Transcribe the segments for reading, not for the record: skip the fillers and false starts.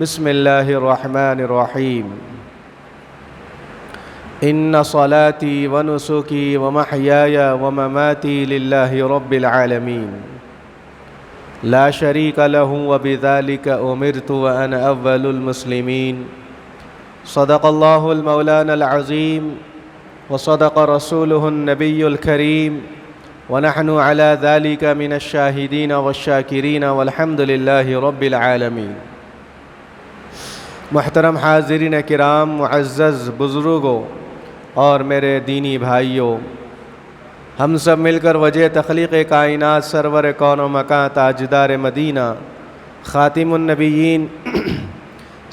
بسم اللہ الرحمن الرحیم ان صلاتي ونسكي ومحياي ومماتي لله رب العالمين لا شريك له وبذلك أمرت وأنا أول المسلمين صدق الله المولانا العظيم وصدق رسوله النبي الكريم ونحن على ذلك من الشاهدين والشاكرين والحمد لله رب العالمين۔ محترم حاضرین کرام، معزز بزرگوں اور میرے دینی بھائیوں، ہم سب مل کر وجہ تخلیق کائنات سرور کون و مکان تاجدار مدینہ خاتم النبیین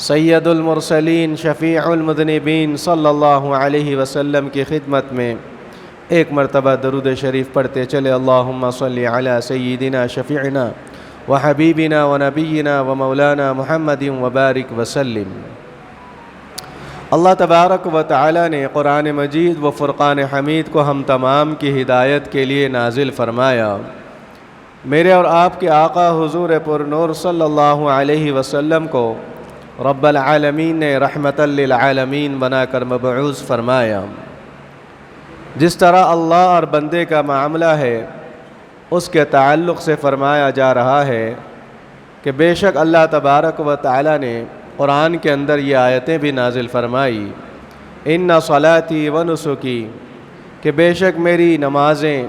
سید المرسلین شفیع المذنبین صلی اللہ علیہ وسلم کی خدمت میں ایک مرتبہ درود شریف پڑھتے چلے۔ اللہم صلی علی سیدنا شفیعنا وحبیبنا ونبینا ومولانا محمد وبارک وسلم۔ اللہ تبارک و تعالی نے قرآن مجید و فرقان حمید کو ہم تمام کی ہدایت کے لیے نازل فرمایا۔ میرے اور آپ کے آقا حضور پر نور صلی اللہ علیہ وسلم کو رب العالمین نے رحمت للعالمین بنا کر مبعوث فرمایا۔ جس طرح اللہ اور بندے کا معاملہ ہے اس کے تعلق سے فرمایا جا رہا ہے کہ بے شک اللہ تبارک و تعالی نے قرآن کے اندر یہ آیتیں بھی نازل فرمائی، ان صلاتی و نسکی، کہ بے شک میری نمازیں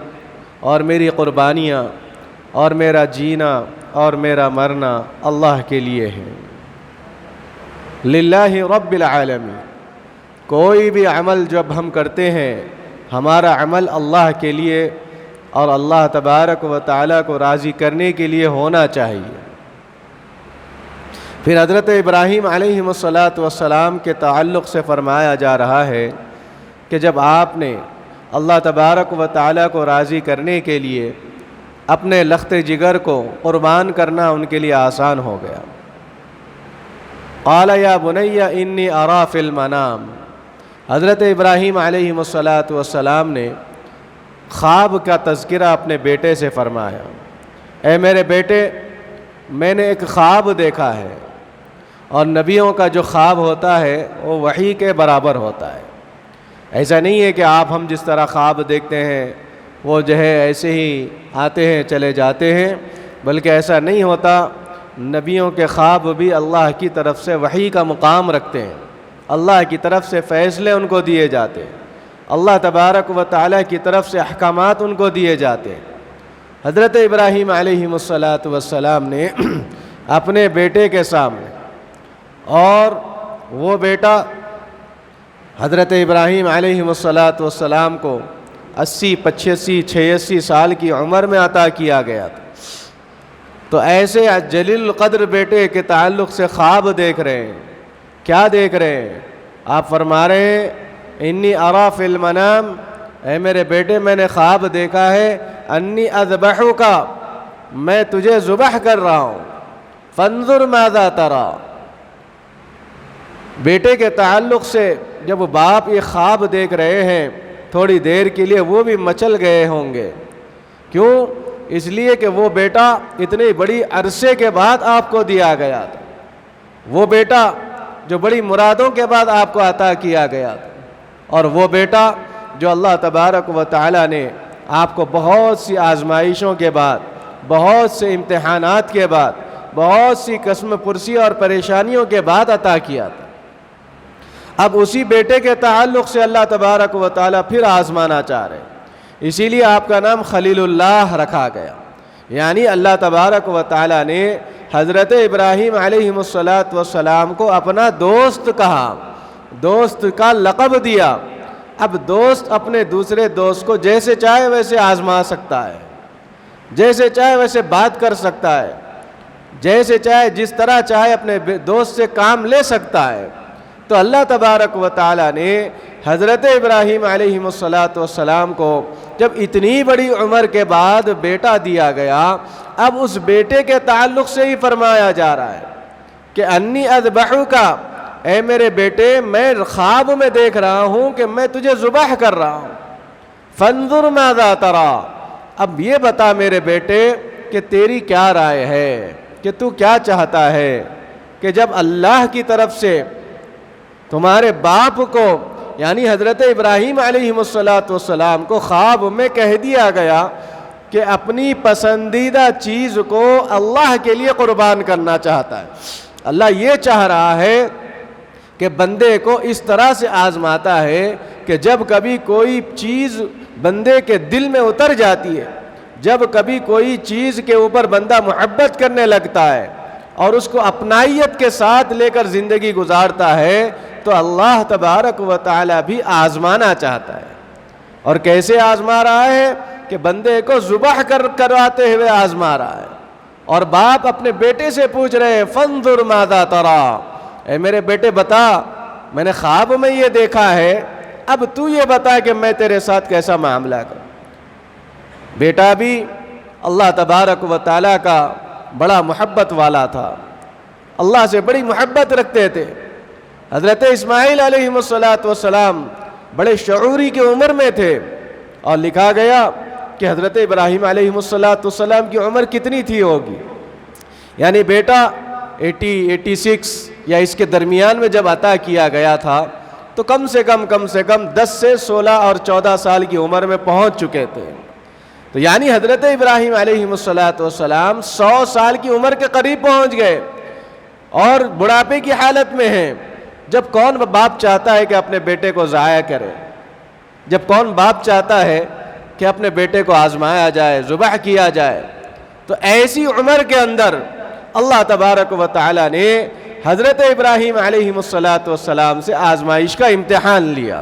اور میری قربانیاں اور میرا جینا اور میرا مرنا اللہ کے لیے ہے۔ للہ رب العالمین، کوئی بھی عمل جب ہم کرتے ہیں ہمارا عمل اللہ کے لیے اور اللہ تبارک و تعالیٰ کو راضی کرنے کے لیے ہونا چاہیے۔ پھر حضرت ابراہیم علیہ السلام کے تعلق سے فرمایا جا رہا ہے کہ جب آپ نے اللہ تبارک و تعالیٰ کو راضی کرنے کے لیے اپنے لخت جگر کو قربان کرنا ان کے لیے آسان ہو گیا۔ قال یا بنی انی ارا فی المنام، حضرت ابراہیم علیہ السلام نے خواب کا تذکرہ اپنے بیٹے سے فرمایا، اے میرے بیٹے، میں نے ایک خواب دیکھا ہے، اور نبیوں کا جو خواب ہوتا ہے وہ وحی کے برابر ہوتا ہے۔ ایسا نہیں ہے کہ آپ ہم جس طرح خواب دیکھتے ہیں وہ جو ہے ایسے ہی آتے ہیں چلے جاتے ہیں، بلکہ ایسا نہیں ہوتا۔ نبیوں کے خواب بھی اللہ کی طرف سے وحی کا مقام رکھتے ہیں، اللہ کی طرف سے فیصلے ان کو دیے جاتے ہیں، اللہ تبارک و تعالیٰ کی طرف سے احکامات ان کو دیے جاتے ہیں۔ حضرت ابراہیم علیہ السلام نے اپنے بیٹے کے سامنے، اور وہ بیٹا حضرت ابراہیم علیہ السلام کو 80، 85، 86 سال کی عمر میں عطا کیا گیا تھا۔ تو ایسے جلیل القدر بیٹے کے تعلق سے خواب دیکھ رہے ہیں۔ کیا دیکھ رہے ہیں؟ آپ فرما رہے ہیں انی ارا فی المنام، اے میرے بیٹے میں نے خواب دیکھا ہے، انی اذبحک، میں تجھے ذبح کر رہا ہوں، فانظر ماذا تری۔ بیٹے کے تعلق سے جب باپ یہ خواب دیکھ رہے ہیں تھوڑی دیر کے لیے وہ بھی مچل گئے ہوں گے۔ کیوں؟ اس لیے کہ وہ بیٹا اتنی بڑی عرصے کے بعد آپ کو دیا گیا تھا، وہ بیٹا جو بڑی مرادوں کے بعد آپ کو عطا کیا گیا تھا، اور وہ بیٹا جو اللہ تبارک و تعالیٰ نے آپ کو بہت سی آزمائشوں کے بعد، بہت سے امتحانات کے بعد، بہت سی قسم پرسی اور پریشانیوں کے بعد عطا کیا تھا۔ اب اسی بیٹے کے تعلق سے اللہ تبارک و تعالیٰ پھر آزمانا چاہ رہے ہیں، اسی لیے آپ کا نام خلیل اللہ رکھا گیا۔ یعنی اللہ تبارک و تعالیٰ نے حضرت ابراہیم علیہ السلام کو اپنا دوست کہا، دوست کا لقب دیا۔ اب دوست اپنے دوسرے دوست کو جیسے چاہے ویسے آزما سکتا ہے، جیسے چاہے ویسے بات کر سکتا ہے، جیسے چاہے جس طرح چاہے اپنے دوست سے کام لے سکتا ہے۔ تو اللہ تبارک و تعالیٰ نے حضرت ابراہیم علیہ السلام کو جب اتنی بڑی عمر کے بعد بیٹا دیا گیا، اب اس بیٹے کے تعلق سے ہی فرمایا جا رہا ہے کہ انی اذبحک، اے میرے بیٹے میں خواب میں دیکھ رہا ہوں کہ میں تجھے ذبح کر رہا ہوں، فانظر ماذا تری، اب یہ بتا میرے بیٹے کہ تیری کیا رائے ہے، کہ تو کیا چاہتا ہے۔ کہ جب اللہ کی طرف سے تمہارے باپ کو یعنی حضرت ابراہیم علیہ السلام کو خواب میں کہہ دیا گیا کہ اپنی پسندیدہ چیز کو اللہ کے لیے قربان کرنا چاہتا ہے. اللہ یہ چاہ رہا ہے کہ بندے کو اس طرح سے آزماتا ہے کہ جب کبھی کوئی چیز بندے کے دل میں اتر جاتی ہے، جب کبھی کوئی چیز کے اوپر بندہ محبت کرنے لگتا ہے اور اس کو اپنائیت کے ساتھ لے کر زندگی گزارتا ہے، تو اللہ تبارک و تعالی بھی آزمانا چاہتا ہے. اور کیسے آزما رہا ہے کہ بندے کو ذبح کرواتے ہوئے آزما رہا ہے. اور باپ اپنے بیٹے سے پوچھ رہے ہیں فانظر ماذا ترى، اے میرے بیٹے بتا، میں نے خواب میں یہ دیکھا ہے، اب تو یہ بتا کہ میں تیرے ساتھ کیسا معاملہ کروں. بیٹا بھی اللہ تبارک و تعالیٰ کا بڑا محبت والا تھا، اللہ سے بڑی محبت رکھتے تھے. حضرت اسماعیل علیہ السلام بڑے شعوری کی عمر میں تھے، اور لکھا گیا کہ حضرت ابراہیم علیہ السلام کی عمر کتنی تھی ہوگی، یعنی بیٹا 86 یا اس کے درمیان میں جب عطا کیا گیا تھا تو کم سے کم 10 سے 16 اور 14 سال کی عمر میں پہنچ چکے تھے. تو یعنی حضرت ابراہیم علیہ السلام 100 سال کی عمر کے قریب پہنچ گئے اور بڑھاپے کی حالت میں ہیں. جب کون باپ چاہتا ہے کہ اپنے بیٹے کو ضائع کرے، جب کون باپ چاہتا ہے کہ اپنے بیٹے کو آزمایا جائے، ذبح کیا جائے، تو ایسی عمر کے اندر اللہ تبارک و تعالی نے حضرت ابراہیم علیہ السلام سے آزمائش کا امتحان لیا.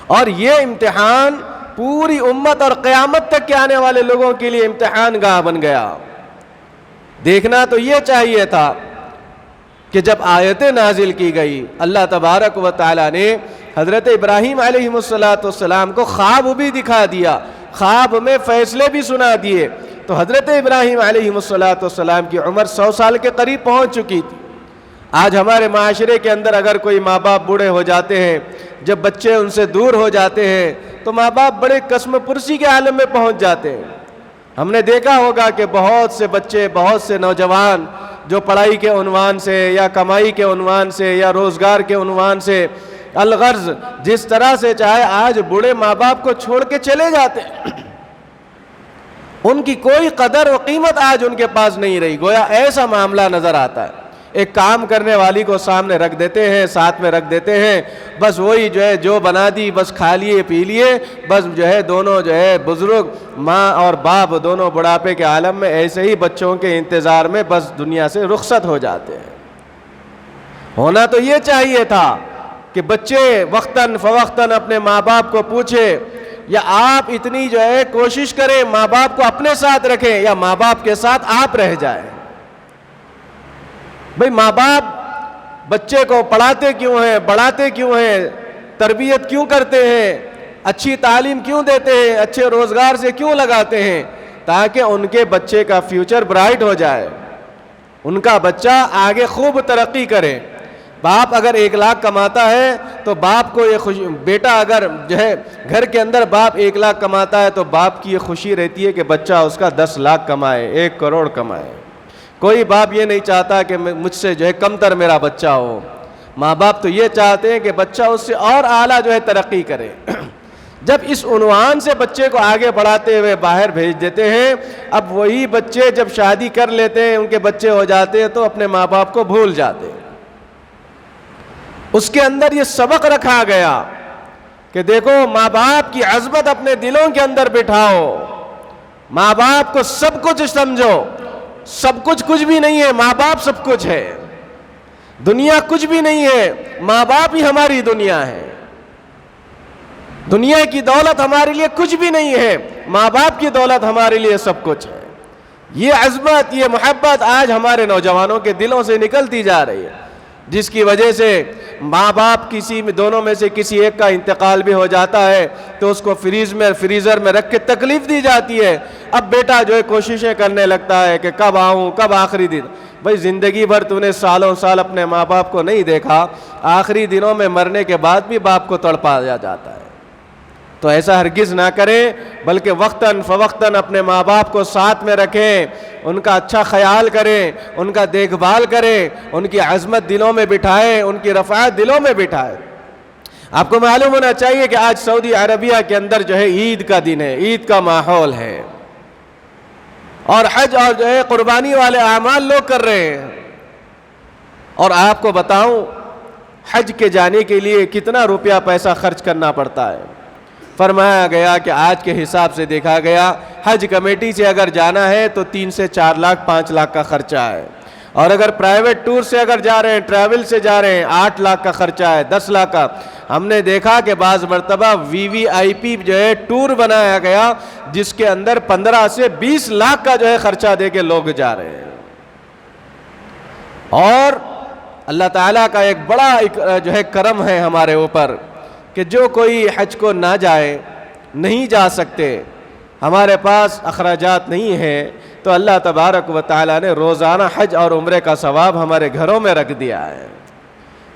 اور یہ امتحان پوری امت اور قیامت تک کے آنے والے لوگوں کے لیے امتحان گاہ بن گیا. دیکھنا تو یہ چاہیے تھا کہ جب آیتیں نازل کی گئی، اللہ تبارک و تعالی نے حضرت ابراہیم علیہ السلام کو خواب بھی دکھا دیا، خواب میں فیصلے بھی سنا دیے. تو حضرت ابراہیم علیہ السلام کی عمر 100 سال کے قریب پہنچ چکی تھی. آج ہمارے معاشرے کے اندر اگر کوئی ماں باپ بوڑھے ہو جاتے ہیں، جب بچے ان سے دور ہو جاتے ہیں تو ماں باپ بڑے قسم پرسی کے عالم میں پہنچ جاتے ہیں. ہم نے دیکھا ہوگا کہ بہت سے بچے، بہت سے نوجوان جو پڑھائی کے عنوان سے یا کمائی کے عنوان سے یا روزگار کے عنوان سے الغرض جس طرح سے چاہے آج بوڑھے ماں باپ کو چھوڑ کے چلے جاتے ہیں. ان کی کوئی قدر و قیمت آج ان کے پاس نہیں رہی. گویا ایسا معاملہ نظر آتا ہے. ایک کام کرنے والی کو سامنے رکھ دیتے ہیں، ساتھ میں رکھ دیتے ہیں، بس وہی جو بنا دی، بس کھا لیے پی لیے، بس دونوں بزرگ ماں اور باپ دونوں بڑھاپے کے عالم میں ایسے ہی بچوں کے انتظار میں بس دنیا سے رخصت ہو جاتے ہیں. ہونا تو یہ چاہیے تھا کہ بچے وقتاً فوقتاً اپنے ماں باپ کو پوچھے، یا آپ اتنی کوشش کریں ماں باپ کو اپنے ساتھ رکھیں، یا ماں باپ کے ساتھ آپ رہ جائیں. بھئی ماں باپ بچے کو پڑھاتے کیوں ہیں، بڑھاتے کیوں ہیں، تربیت کیوں کرتے ہیں، اچھی تعلیم کیوں دیتے ہیں، اچھے روزگار سے کیوں لگاتے ہیں؟ تاکہ ان کے بچے کا فیوچر برائٹ ہو جائے، ان کا بچہ آگے خوب ترقی کرے. باپ اگر 1 لاکھ کماتا ہے تو باپ کو یہ خوشی، بیٹا اگر گھر کے اندر باپ 1 لاکھ کماتا ہے تو باپ کی یہ خوشی رہتی ہے کہ بچہ اس کا 10 لاکھ کمائے، 1 کروڑ کمائے. کوئی باپ یہ نہیں چاہتا کہ مجھ سے کمتر میرا بچہ ہو. ماں باپ تو یہ چاہتے ہیں کہ بچہ اس سے اور اعلیٰ ترقی کرے. جب اس عنوان سے بچے کو آگے بڑھاتے ہوئے باہر بھیج دیتے ہیں، اب وہی بچے جب شادی کر لیتے ہیں، ان کے بچے ہو جاتے ہیں تو اپنے ماں باپ کو بھول جاتے ہیں. اس کے اندر یہ سبق رکھا گیا کہ دیکھو ماں باپ کی عظمت اپنے دلوں کے اندر بٹھاؤ، ماں باپ کو سب کچھ سمجھو. سب کچھ بھی نہیں ہے، ماں باپ سب کچھ ہے. دنیا کچھ بھی نہیں ہے، ماں باپ ہی ہماری دنیا ہے. دنیا کی دولت ہمارے لیے کچھ بھی نہیں ہے، ماں باپ کی دولت ہمارے لیے سب کچھ ہے. یہ عظمت، یہ محبت آج ہمارے نوجوانوں کے دلوں سے نکلتی جا رہی ہے، جس کی وجہ سے ماں باپ دونوں میں سے کسی ایک کا انتقال بھی ہو جاتا ہے تو اس کو فریزر میں رکھ کے تکلیف دی جاتی ہے. اب بیٹا کوششیں کرنے لگتا ہے کہ کب آؤں، کب آخری دن. بھئی زندگی بھر تو نے سالوں سال اپنے ماں باپ کو نہیں دیکھا، آخری دنوں میں مرنے کے بعد بھی باپ کو تڑپایا جاتا ہے. تو ایسا ہرگز نہ کریں، بلکہ وقتاً فوقتاً اپنے ماں باپ کو ساتھ میں رکھیں، ان کا اچھا خیال کریں، ان کا دیکھ بھال کریں، ان کی عظمت دلوں میں بٹھائیں، ان کی رفعت دلوں میں بٹھائیں۔ آپ کو معلوم ہونا چاہیے کہ آج سعودی عربیہ کے اندر جو ہے عید کا دن ہے، عید کا ماحول ہے، اور حج اور جو ہے قربانی والے اعمال لوگ کر رہے ہیں۔ اور آپ کو بتاؤں حج کے جانے کے لیے کتنا روپیہ پیسہ خرچ کرنا پڑتا ہے۔ فرمایا گیا کہ آج کے حساب سے دیکھا گیا حج کمیٹی سے اگر جانا ہے تو 3 سے 4 لاکھ 5 لاکھ کا خرچہ ہے، اور اگر پرائیویٹ ٹور سے اگر جا رہے ہیں، ٹریول سے جا رہے ہیں، 8 لاکھ کا خرچہ ہے، 10 لاکھ کا۔ ہم نے دیکھا کہ بعض مرتبہ VVIP جو ہے ٹور بنایا گیا جس کے اندر 15 سے 20 لاکھ کا جو ہے خرچہ دے کے لوگ جا رہے ہیں۔ اور اللہ تعالیٰ کا ایک بڑا جو ہے کرم ہے ہمارے اوپر کہ جو کوئی حج کو نہ جائے، نہیں جا سکتے، ہمارے پاس اخراجات نہیں ہیں، تو اللہ تبارک و تعالیٰ نے روزانہ حج اور عمرے کا ثواب ہمارے گھروں میں رکھ دیا ہے۔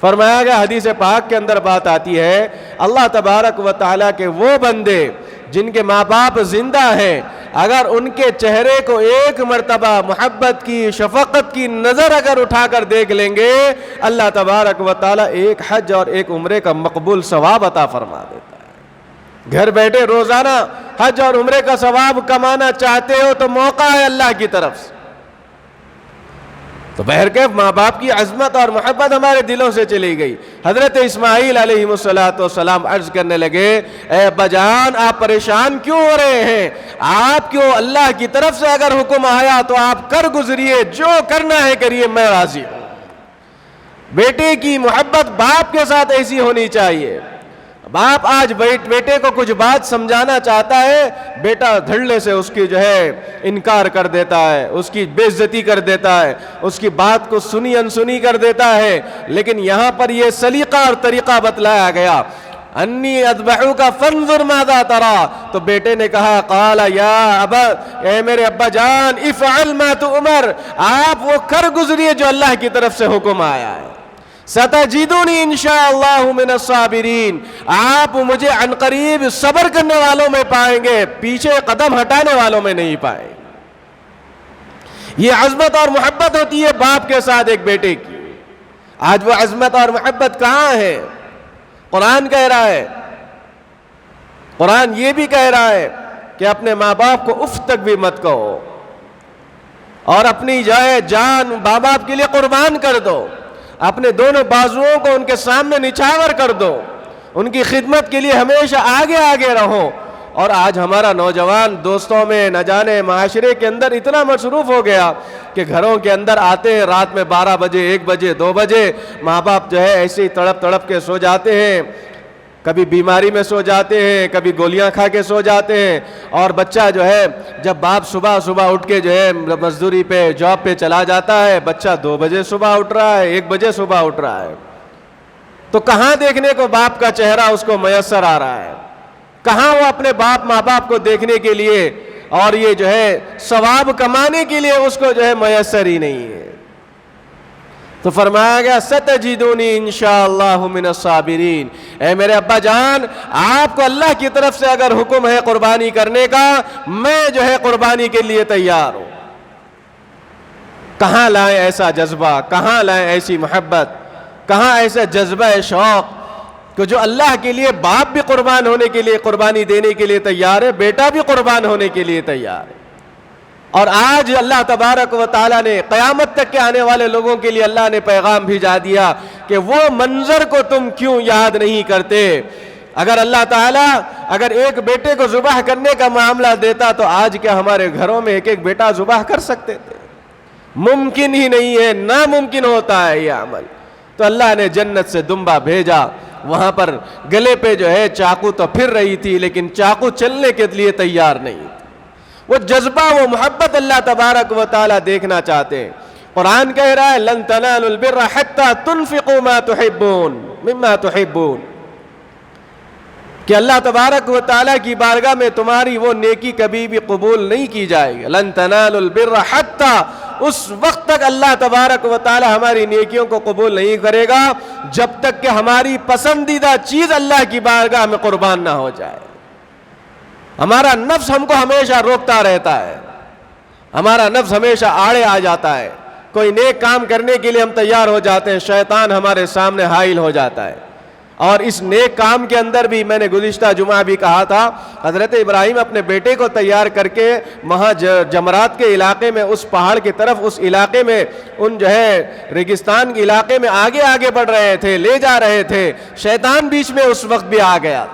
فرمایا گیا حدیث پاک کے اندر بات آتی ہے، اللہ تبارک و تعالیٰ کے وہ بندے جن کے ماں باپ زندہ ہیں، اگر ان کے چہرے کو ایک مرتبہ محبت کی، شفقت کی نظر اگر اٹھا کر دیکھ لیں گے، اللہ تبارک و تعالیٰ ایک حج اور ایک عمرے کا مقبول ثواب عطا فرما دیتا ہے۔ گھر بیٹھے روزانہ حج اور عمرے کا ثواب کمانا چاہتے ہو تو موقع ہے اللہ کی طرف سے۔ تو بہرکیف ماں باپ کی عظمت اور محبت ہمارے دلوں سے چلی گئی۔ حضرت اسماعیل علیہ السلام عرض کرنے لگے، اے ابا جان آپ پریشان کیوں ہو رہے ہیں؟ آپ کیوں، اللہ کی طرف سے اگر حکم آیا تو آپ کر گزریے، جو کرنا ہے کریے، میں راضی ہوں۔ بیٹے کی محبت باپ کے ساتھ ایسی ہونی چاہیے۔ باپ آج بیٹے کو کچھ بات سمجھانا چاہتا ہے، بیٹا دھڑلے سے اس کی جو ہے انکار کر دیتا ہے، اس کی بے عزتی کر دیتا ہے، اس کی بات کو سنی انسنی کر دیتا ہے۔ لیکن یہاں پر یہ سلیقہ اور طریقہ بتلایا گیا، انی اذبحوک فانظر ماذا تری، تو بیٹے نے کہا قال یا ابا، اے میرے ابا جان افعل ما تؤمر، آپ وہ کر گزریے جو اللہ کی طرف سے حکم آیا ہے۔ ستجدونی انشاءاللہ من الصابرین، آپ مجھے عنقریب صبر کرنے والوں میں پائیں گے، پیچھے قدم ہٹانے والوں میں نہیں پائیں۔ یہ عظمت اور محبت ہوتی ہے باپ کے ساتھ ایک بیٹے کی۔ آج وہ عظمت اور محبت کہاں ہے؟ قرآن کہہ رہا ہے، قرآن یہ بھی کہہ رہا ہے کہ اپنے ماں باپ کو اف تک بھی مت کہو، اور اپنی جان ماں باپ کے لیے قربان کر دو، اپنے دونوں بازوؤں کو ان کے سامنے نچھاور کر دو، ان کی خدمت کے لیے ہمیشہ آگے آگے رہو۔ اور آج ہمارا نوجوان دوستوں میں نہ جانے معاشرے کے اندر اتنا مصروف ہو گیا کہ گھروں کے اندر آتے ہیں رات میں 12 بجے 1 بجے 2 بجے، ماں باپ جو ہے ایسے ہی تڑپ تڑپ کے سو جاتے ہیں، کبھی بیماری میں سو جاتے ہیں، کبھی گولیاں کھا کے سو جاتے ہیں، اور بچہ جو ہے جب باپ صبح اٹھ کے جو ہے مزدوری پہ جاب پہ چلا جاتا ہے، بچہ 2 بجے صبح اٹھ رہا ہے، 1 بجے صبح اٹھ رہا ہے، تو کہاں دیکھنے کو باپ کا چہرہ اس کو میسر آ رہا ہے؟ کہاں وہ اپنے ماں باپ کو دیکھنے کے لیے اور یہ جو ہے ثواب کمانے کے لیے اس کو جو ہے میسر ہی نہیں ہے۔ تو فرمایا گیا ستجدونی انشاءاللہ من الصابرین، اے میرے ابا جان آپ کو اللہ کی طرف سے اگر حکم ہے قربانی کرنے کا، میں جو ہے قربانی کے لیے تیار ہوں۔ کہاں لائیں ایسا جذبہ، کہاں لائیں ایسی محبت، کہاں ایسا جذبہ شوق کہ جو اللہ کے لیے باپ بھی قربان ہونے کے لیے، قربانی دینے کے لیے تیار ہے، بیٹا بھی قربان ہونے کے لیے تیار ہے۔ اور آج اللہ تبارک و تعالیٰ نے قیامت تک کے آنے والے لوگوں کے لیے اللہ نے پیغام بھیجا دیا کہ وہ منظر کو تم کیوں یاد نہیں کرتے؟ اگر اللہ تعالیٰ اگر ایک بیٹے کو ذبح کرنے کا معاملہ دیتا تو آج کیا ہمارے گھروں میں ایک ایک بیٹا ذبح کر سکتے تھے؟ ممکن ہی نہیں ہے، ناممکن ہوتا ہے یہ عمل۔ تو اللہ نے جنت سے دمبا بھیجا، وہاں پر گلے پہ جو ہے چاقو تو پھر رہی تھی لیکن چاقو چلنے کے لیے تیار نہیں تھی۔ وہ جذبہ، وہ محبت اللہ تبارک و تعالیٰ دیکھنا چاہتے ہیں۔ قرآن کہہ رہا ہے لن تنالوا البر حتى تنفقوا ما تحبون مما تحبون، کہ اللہ تبارک و تعالیٰ کی بارگاہ میں تمہاری وہ نیکی کبھی بھی قبول نہیں کی جائے گی۔ لن تنالوا البر حتى، اس وقت تک اللہ تبارک و تعالیٰ ہماری نیکیوں کو قبول نہیں کرے گا جب تک کہ ہماری پسندیدہ چیز اللہ کی بارگاہ میں قربان نہ ہو جائے۔ ہمارا نفس ہم کو ہمیشہ روکتا رہتا ہے، ہمارا نفس ہمیشہ آڑے آ جاتا ہے، کوئی نیک کام کرنے کے لیے ہم تیار ہو جاتے ہیں، شیطان ہمارے سامنے حائل ہو جاتا ہے۔ اور اس نیک کام کے اندر بھی میں نے گزشتہ جمعہ بھی کہا تھا، حضرت ابراہیم اپنے بیٹے کو تیار کر کے وہاں جمرات کے علاقے میں، اس پہاڑ کی طرف، اس علاقے میں، ان جو ہے ریگستان کے علاقے میں آگے آگے بڑھ رہے تھے، لے جا رہے تھے، شیطان بیچ میں اس وقت بھی آ گیا۔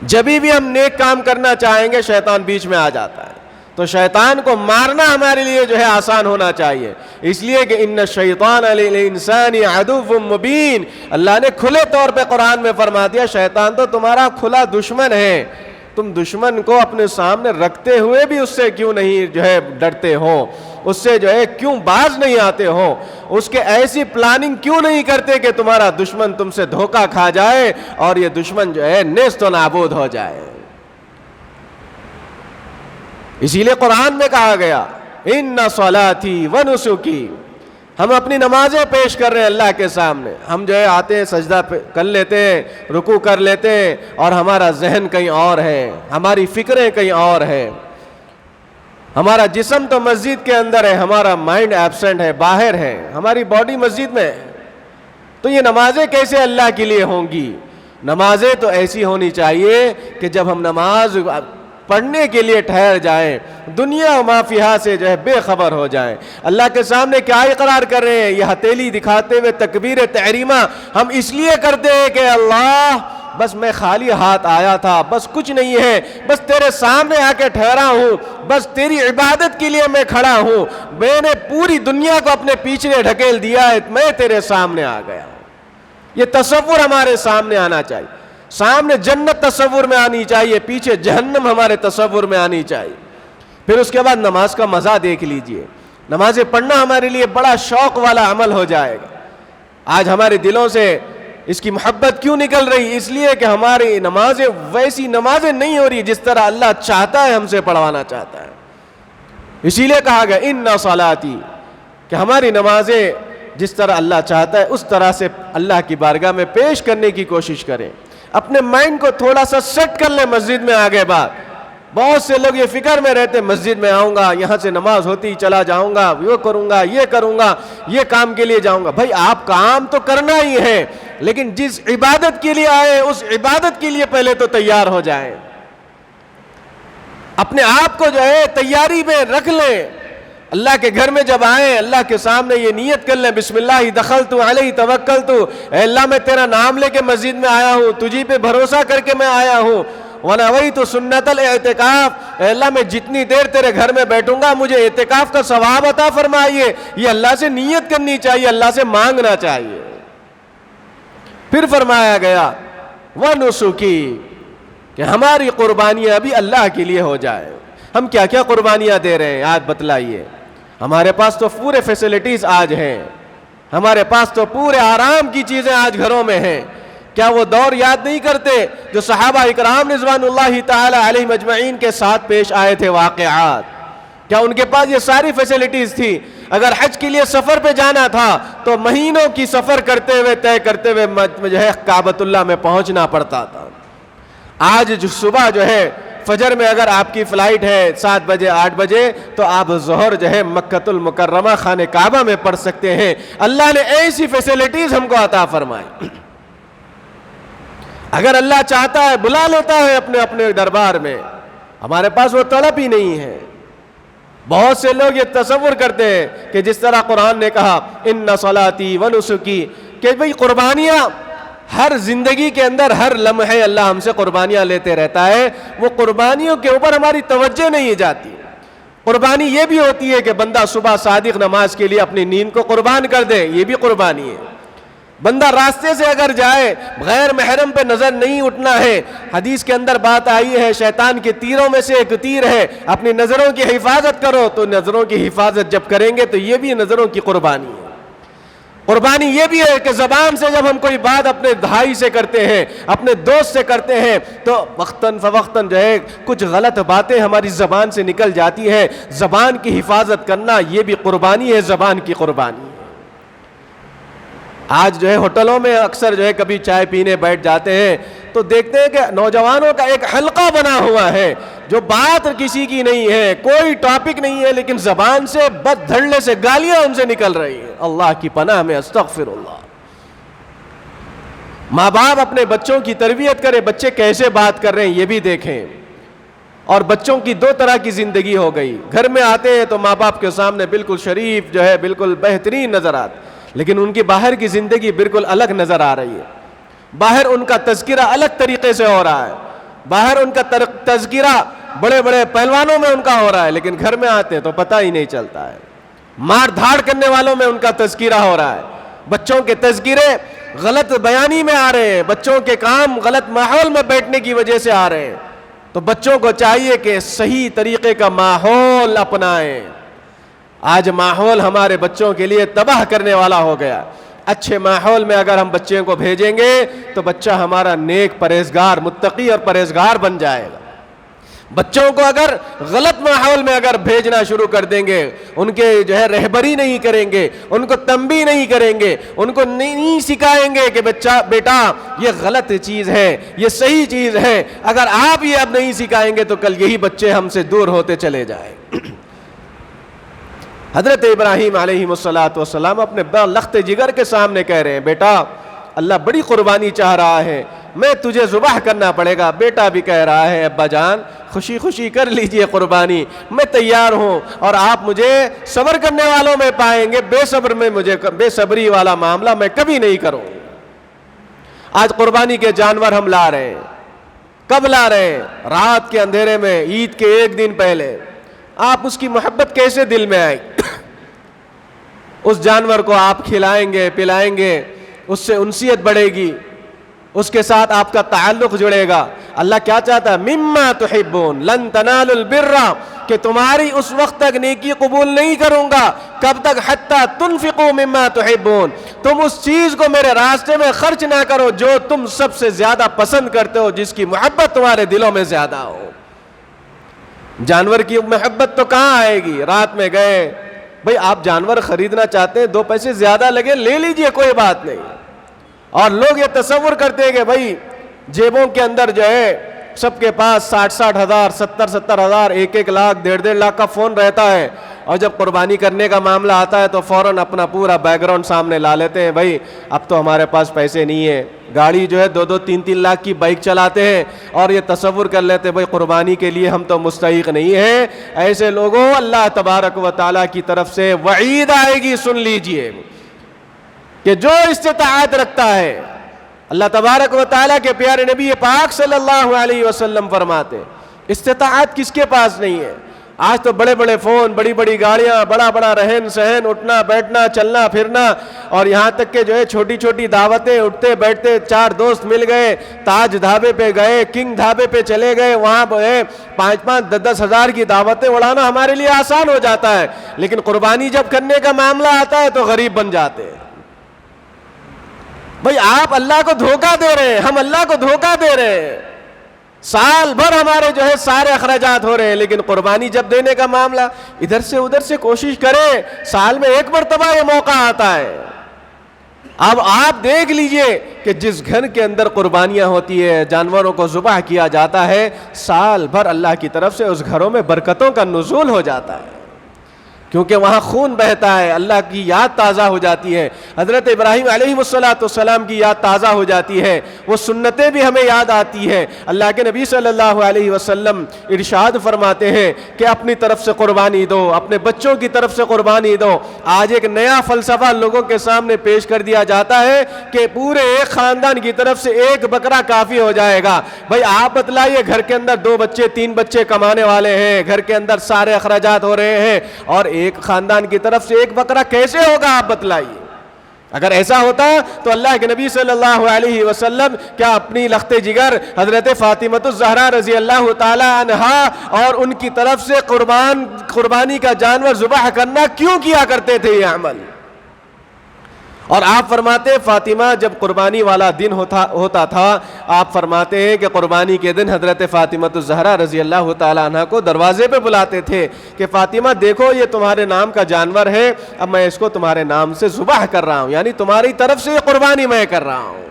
جبھی بھی ہم نیک کام کرنا چاہیں گے شیطان بیچ میں آ جاتا ہے، تو شیطان کو مارنا ہمارے لیے جو ہے آسان ہونا چاہیے، اس لیے کہ ان الشیطان للانسان عدو مبین، اللہ نے کھلے طور پہ قرآن میں فرما دیا شیطان تو تمہارا کھلا دشمن ہے، تم دشمن کو اپنے سامنے رکھتے ہوئے بھی اس سے کیوں نہیں جو ہے ڈرتے ہو، اس سے جو ہے کیوں باز نہیں آتے ہو، اس کے ایسی پلاننگ کیوں نہیں کرتے کہ تمہارا دشمن تم سے دھوکہ کھا جائے اور یہ دشمن جو ہے نیست و نابود ہو جائے۔ اسی لیے قرآن میں کہا گیا ان صلاتی ونسکی، ہم اپنی نمازیں پیش کر رہے ہیں اللہ کے سامنے، ہم جو ہے آتے ہیں سجدہ کر لیتے ہیں، رکوع کر لیتے ہیں، اور ہمارا ذہن کہیں اور ہے، ہماری فکریں کہیں اور ہے، ہمارا جسم تو مسجد کے اندر ہے، ہمارا مائنڈ ایبسنٹ ہے، باہر ہے، ہماری باڈی مسجد میں ہے، تو یہ نمازیں کیسے اللہ کے لیے ہوں گی؟ نمازیں تو ایسی ہونی چاہیے کہ جب ہم نماز پڑھنے کے لیے ٹھہر جائیں، دنیا و ما فیہا سے جو ہے بے خبر ہو جائیں، اللہ کے سامنے کیا اقرار کر رہے ہیں، یہ ہتھیلی دکھاتے ہوئے تکبیر تحریمہ ہم اس لیے کرتے ہیں کہ اللہ بس میں خالی ہاتھ آیا تھا، بس کچھ نہیں ہے، بس تیرے سامنے آ کے ٹھہرا ہوں، بس تیری عبادت کے لیے میں کھڑا ہوں، میں نے پوری دنیا کو اپنے پیچھے ڈھکیل دیا ہے، میں تیرے سامنے آ گیا ہوں۔ یہ تصور ہمارے سامنے آنا چاہیے، سامنے جنت تصور میں آنی چاہیے، پیچھے جہنم ہمارے تصور میں آنی چاہیے۔ پھر اس کے بعد نماز کا مزہ دیکھ لیجئے، نمازیں پڑھنا ہمارے لیے بڑا شوق والا عمل ہو جائے گا۔ آج ہمارے دلوں سے اس کی محبت کیوں نکل رہی؟ اس لیے کہ ہماری نمازیں ویسی نمازیں نہیں ہو رہی جس طرح اللہ چاہتا ہے ہم سے پڑھوانا چاہتا ہے۔ اسی لیے کہا گیا ان صلاتی، کہ ہماری نمازیں جس طرح اللہ چاہتا ہے اس طرح سے اللہ کی بارگاہ میں پیش کرنے کی کوشش کریں، اپنے مائنڈ کو تھوڑا سا سیٹ کر لیں مسجد میں آگے بعد۔ بہت سے لوگ یہ فکر میں رہتے مسجد میں آؤں گا، یہاں سے نماز ہوتی چلا جاؤں گا، وہ کروں گا، یہ کام کے لیے جاؤں گا۔ بھائی آپ کام تو کرنا ہی ہے، لیکن جس عبادت کے لیے آئے اس عبادت کے لیے پہلے تو تیار ہو جائیں، اپنے آپ کو جو ہے تیاری میں رکھ لیں۔ اللہ کے گھر میں جب آئیں اللہ کے سامنے یہ نیت کر لیں بسم اللہ دخلت علیہ توکلت، اے اللہ میں تیرا نام لے کے مسجد میں آیا ہوں، تجھی پہ بھروسہ کر کے میں آیا ہوں، ونویت سنت الاعتکاف، اے اللہ میں جتنی دیر تیرے گھر میں بیٹھوں گا مجھے اعتکاف کا ثواب عطا فرمائیے۔ یہ اللہ سے نیت کرنی چاہیے، اللہ سے مانگنا چاہیے۔ پھر فرمایا گیا ونسکی، کہ ہماری قربانیاں بھی اللہ کے لیے ہو جائے۔ ہم کیا کیا قربانیاں دے رہے ہیں آج بتلائیے؟ ہمارے پاس تو پورے فیسلٹیز آج ہیں، ہمارے پاس تو پورے آرام کی چیزیں آج گھروں میں ہیں۔ کیا وہ دور یاد نہیں کرتے جو صحابہ اکرام رضوان اللہ تعالی علیہم اجمعین کے ساتھ پیش آئے تھے واقعات؟ کیا ان کے پاس یہ ساری فیسلٹیز تھی؟ اگر حج کے لیے سفر پہ جانا تھا تو مہینوں کی سفر کرتے ہوئے طے کرتے ہوئے جو ہے کعبۃ اللہ میں پہنچنا پڑتا تھا۔ آج جو صبح جو ہے فجر میں اگر آپ کی فلائٹ ہے 7 بجے 8 بجے تو آپ ظہر جو ہے مکۃ المکرمہ خانہ کعبہ میں پڑھ سکتے ہیں۔ اللہ نے ایسی فیسلٹیز ہم کو عطا فرمائے۔ اگر اللہ چاہتا ہے بلا لیتا ہے اپنے اپنے دربار میں، ہمارے پاس وہ طلب ہی نہیں ہے۔ بہت سے لوگ یہ تصور کرتے ہیں کہ جس طرح قرآن نے کہا ان صلاتی ونسکی، کہ بھئی قربانیاں ہر زندگی کے اندر ہر لمحے اللہ ہم سے قربانیاں لیتے رہتا ہے، وہ قربانیوں کے اوپر ہماری توجہ نہیں جاتی۔ قربانی یہ بھی ہوتی ہے کہ بندہ صبح صادق نماز کے لیے اپنی نیند کو قربان کر دے، یہ بھی قربانی ہے۔ بندہ راستے سے اگر جائے غیر محرم پہ نظر نہیں اٹھنا ہے، حدیث کے اندر بات آئی ہے شیطان کے تیروں میں سے ایک تیر ہے، اپنی نظروں کی حفاظت کرو، تو نظروں کی حفاظت جب کریں گے تو یہ بھی نظروں کی قربانی ہے۔ قربانی یہ بھی ہے کہ زبان سے جب ہم کوئی بات اپنے بھائی سے کرتے ہیں، اپنے دوست سے کرتے ہیں، تو وقتاً فوقتاً جو ہے کچھ غلط باتیں ہماری زبان سے نکل جاتی ہے۔ زبان کی حفاظت کرنا یہ بھی قربانی ہے، زبان کی قربانی ہے۔ آج جو ہے ہوٹلوں میں اکثر جو ہے کبھی چائے پینے بیٹھ جاتے ہیں تو دیکھتے ہیں کہ نوجوانوں کا ایک حلقہ بنا ہوا ہے جو بات کسی کی نہیں ہے، کوئی ٹاپک نہیں ہے، لیکن زبان سے بد دھڑلے سے گالیاں ان سے نکل رہی ہیں۔ اللہ کی پناہ میں استغفر اللہ۔ ماں باپ اپنے بچوں کی تربیت کرے، بچے کیسے بات کر رہے ہیں یہ بھی دیکھیں۔ اور بچوں کی دو طرح کی زندگی ہو گئی، گھر میں آتے ہیں تو ماں باپ کے سامنے بالکل شریف جو ہے بالکل بہترین نظر آتے، لیکن ان کی باہر کی زندگی بالکل الگ نظر آ رہی ہے۔ باہر ان کا تذکرہ الگ طریقے سے ہو رہا ہے، باہر ان کا تذکرہ بڑے بڑے پہلوانوں میں ان کا ہو رہا ہے، لیکن گھر میں آتے تو پتہ ہی نہیں چلتا ہے۔ مار دھاڑ کرنے والوں میں ان کا تذکرہ ہو رہا ہے، بچوں کے تذکرے غلط بیانی میں آ رہے ہیں، بچوں کے کام غلط ماحول میں بیٹھنے کی وجہ سے آ رہے ہیں۔ تو بچوں کو چاہیے کہ صحیح طریقے کا ماحول اپنائیں۔ آج ماحول ہمارے بچوں کے لیے تباہ کرنے والا ہو گیا۔ اچھے ماحول میں اگر ہم بچے کو بھیجیں گے تو بچہ ہمارا نیک پرہیزگار متقی اور پرہیزگار بن جائے گا۔ بچوں کو اگر غلط ماحول میں اگر بھیجنا شروع کر دیں گے، ان کے جو ہے رہبری نہیں کریں گے، ان کو تنبیہ نہیں کریں گے، ان کو نہیں سکھائیں گے کہ بچہ بیٹا یہ غلط چیز ہے، یہ صحیح چیز ہے، اگر آپ یہ اب نہیں سکھائیں گے تو کل یہی بچے ہم سے دور ہوتے چلے جائیں۔ حضرت ابراہیم علیہ السلام اپنے لخت جگر کے سامنے کہہ رہے ہیں بیٹا اللہ بڑی قربانی چاہ رہا ہے، میں تجھے ذبح کرنا پڑے گا۔ بیٹا بھی کہہ رہا ہے ابا جان خوشی خوشی کر لیجئے قربانی، میں تیار ہوں، اور آپ مجھے صبر کرنے والوں میں پائیں گے، بے صبری والا معاملہ میں کبھی نہیں کروں۔ آج قربانی کے جانور ہم لا رہے ہیں، کب لا رہے ہیں؟ رات کے اندھیرے میں، عید کے ایک دن پہلے۔ آپ اس کی محبت کیسے دل میں آئی؟ اس جانور کو آپ کھلائیں گے پلائیں گے، اس سے انسیت بڑھے گی، اس کے ساتھ آپ کا تعلق جڑے گا۔ اللہ کیا چاہتا ہے؟ مما تحبون لن تنالوا البر، کہ تمہاری اس وقت تک نیکی قبول نہیں کروں گا، کب تک؟ حتی تنفقوا مما تحبون، تم اس چیز کو میرے راستے میں خرچ نہ کرو جو تم سب سے زیادہ پسند کرتے ہو، جس کی محبت تمہارے دلوں میں زیادہ ہو۔ جانور کی محبت تو کہاں آئے گی؟ رات میں گئے، بھئی آپ جانور خریدنا چاہتے ہیں، 2 پیسے زیادہ لگے لے لیجئے، کوئی بات نہیں۔ اور لوگ یہ تصور کرتے ہیں کہ بھئی جیبوں کے اندر جو ہے سب کے پاس 60 ہزار 70 ہزار 1 لاکھ 1.5 لاکھ کا فون رہتا ہے، اور جب قربانی کرنے کا معاملہ آتا ہے تو فوراً اپنا پورا بیک گراؤنڈ سامنے لا لیتے ہیں، بھئی اب تو ہمارے پاس پیسے نہیں ہیں۔ گاڑی جو ہے 2-2 3-3 لاکھ کی بائک چلاتے ہیں اور یہ تصور کر لیتے ہیں بھئی قربانی کے لیے ہم تو مستحق نہیں ہیں۔ ایسے لوگوں اللہ تبارک و تعالیٰ کی طرف سے وعید آئے گی، سن لیجئے، کہ جو استطاعت رکھتا ہے، اللہ تبارک و تعالیٰ کے پیارے نبی پاک صلی اللہ علیہ وسلم فرماتے استطاعت کس کے پاس نہیں ہے؟ آج تو بڑے بڑے فون، بڑی بڑی گاڑیاں، بڑا بڑا رہن سہن، اٹھنا بیٹھنا چلنا پھرنا، اور یہاں تک کہ جو ہے چھوٹی چھوٹی دعوتیں، اٹھتے بیٹھتے 4 دوست مل گئے، تاج ڈھابے پہ گئے، کنگ ڈھابے پہ چلے گئے، وہاں 5-5 10-10 ہزار کی دعوتیں اڑانا ہمارے لیے آسان ہو جاتا ہے، لیکن قربانی جب کرنے کا معاملہ آتا ہے تو غریب بن جاتے ہیں۔ بھئی آپ اللہ کو دھوکہ دے رہے ہیں، ہم اللہ کو دھوکہ دے رہے ہیں۔ سال بھر ہمارے جو ہے سارے اخراجات ہو رہے ہیں، لیکن قربانی جب دینے کا معاملہ ادھر سے ادھر سے کوشش کریں، سال میں 1 مرتبہ یہ موقع آتا ہے۔ اب آپ دیکھ لیجئے کہ جس گھر کے اندر قربانیاں ہوتی ہے، جانوروں کو ذبح کیا جاتا ہے، سال بھر اللہ کی طرف سے اس گھروں میں برکتوں کا نزول ہو جاتا ہے، کیونکہ وہاں خون بہتا ہے، اللہ کی یاد تازہ ہو جاتی ہے، حضرت ابراہیم علیہ السلام کی یاد تازہ ہو جاتی ہے، وہ سنتیں بھی ہمیں یاد آتی ہے۔ اللہ کے نبی صلی اللہ علیہ وسلم ارشاد فرماتے ہیں کہ اپنی طرف سے قربانی دو، اپنے بچوں کی طرف سے قربانی دو۔ آج ایک نیا فلسفہ لوگوں کے سامنے پیش کر دیا جاتا ہے کہ پورے ایک خاندان کی طرف سے 1 بکرا کافی ہو جائے گا۔ بھائی آپ بتلائیے، گھر کے اندر 2 بچے 3 بچے کمانے والے ہیں، گھر کے اندر سارے اخراجات ہو رہے ہیں، اور ایک خاندان کی طرف سے 1 بکرا کیسے ہوگا؟ آپ بتلائیے۔ اگر ایسا ہوتا تو اللہ کے نبی صلی اللہ علیہ وسلم کیا اپنی لخت جگر حضرت فاطمہ الزہرا رضی اللہ تعالی عنہا اور ان کی طرف سے قربانی کا جانور ذبح کرنا کیوں کیا کرتے تھے یہ عمل؟ اور آپ فرماتے ہیں فاطمہ جب قربانی والا دن ہوتا تھا، آپ فرماتے ہیں کہ قربانی کے دن حضرت فاطمہ الزہرا رضی اللہ تعالیٰ عنہ کو دروازے پہ بلاتے تھے کہ فاطمہ دیکھو یہ تمہارے نام کا جانور ہے، اب میں اس کو تمہارے نام سے ذبح کر رہا ہوں، یعنی تمہاری طرف سے یہ قربانی میں کر رہا ہوں۔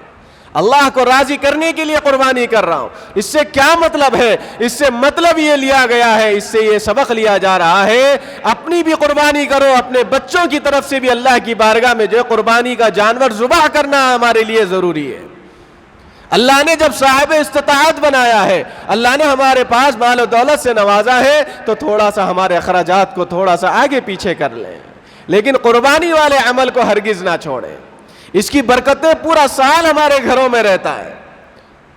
اللہ کو راضی کرنے کے لیے قربانی کر رہا ہوں۔ اس سے کیا مطلب ہے؟ اس سے مطلب یہ لیا گیا ہے، اس سے یہ سبق لیا جا رہا ہے، اپنی بھی قربانی کرو، اپنے بچوں کی طرف سے بھی اللہ کی بارگاہ میں جو ہے قربانی کا جانور ذبح کرنا ہمارے لیے ضروری ہے۔ اللہ نے جب صاحب استطاعت بنایا ہے، اللہ نے ہمارے پاس مال و دولت سے نوازا ہے، تو تھوڑا سا ہمارے اخراجات کو تھوڑا سا آگے پیچھے کر لیں، لیکن قربانی والے عمل کو ہرگز نہ چھوڑیں۔ اس کی برکتیں پورا سال ہمارے گھروں میں رہتا ہے،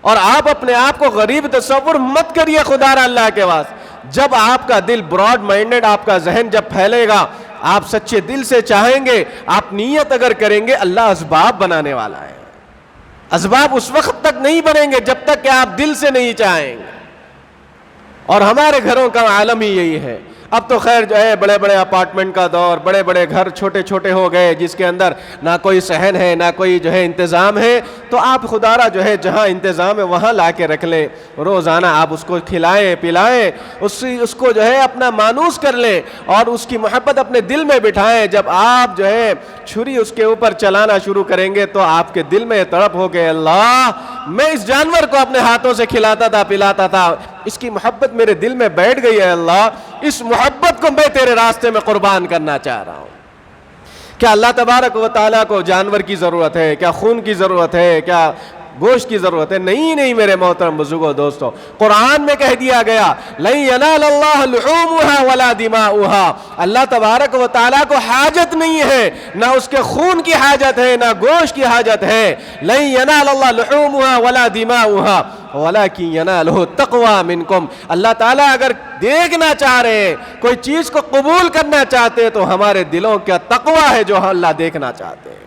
اور آپ اپنے آپ کو غریب تصور مت کریے خدا را اللہ کے واسطے۔ جب آپ کا دل براڈ مائنڈڈ، آپ کا ذہن جب پھیلے گا، آپ سچے دل سے چاہیں گے، آپ نیت اگر کریں گے، اللہ اسباب بنانے والا ہے۔ اسباب اس وقت تک نہیں بنیں گے جب تک کہ آپ دل سے نہیں چاہیں گے، اور ہمارے گھروں کا عالم ہی یہی ہے۔ اب تو خیر جو ہے بڑے بڑے اپارٹمنٹ کا دور، بڑے بڑے گھر چھوٹے چھوٹے ہو گئے، جس کے اندر نہ کوئی صحن ہے، نہ کوئی جو ہے انتظام ہے، تو آپ خدا را جو ہے جہاں انتظام ہے وہاں لا کے رکھ لیں، روزانہ آپ اس کو کھلائیں پلائیں، اس کو جو ہے اپنا مانوس کر لیں، اور اس کی محبت اپنے دل میں بٹھائیں۔ جب آپ جو ہے چھری اس کے اوپر چلانا شروع کریں گے تو آپ کے دل میں تڑپ ہو کہ اللہ، میں اس جانور کو اپنے ہاتھوں سے کھلاتا تھا پلاتا تھا، اس کی محبت میرے دل میں بیٹھ گئی ہے، اللہ اس محبت کو میں تیرے راستے میں قربان کرنا چاہ رہا ہوں۔ کیا اللہ تبارک و تعالیٰ کو جانور کی ضرورت ہے؟ کیا خون کی ضرورت ہے؟ کیا گوشت کی ضرورت ہے؟ نہیں میرے محترم بزرگوں دوستو، قرآن میں کہہ دیا گیا لن ینال اللہ لحومها ولا دماؤها، اللہ تبارک و تعالیٰ کو حاجت نہیں ہے، نہ اس کے خون کی حاجت ہے، نہ گوشت کی حاجت ہے۔ لن ینال اللہ لحومها ولا دماؤها ولکن ینالہ التقوی منکم، اللہ تعالیٰ اگر دیکھنا چاہ رہے ہیں، کوئی چیز کو قبول کرنا چاہتے ہیں، تو ہمارے دلوں کا تقوی ہے جو اللہ دیکھنا چاہتے ہیں،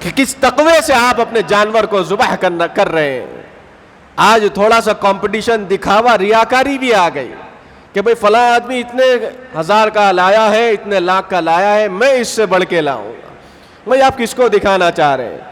کہ کس تقوی سے آپ اپنے جانور کو ذبح کر رہے ہیں۔ آج تھوڑا سا کمپٹیشن، دکھاوا، ریاکاری بھی آ گئی کہ بھئی فلاں آدمی اتنے ہزار کا لایا ہے، اتنے لاکھ کا لایا ہے، میں اس سے بڑھ کے لاؤں گا۔ بھئی آپ کس کو دکھانا چاہ رہے ہیں؟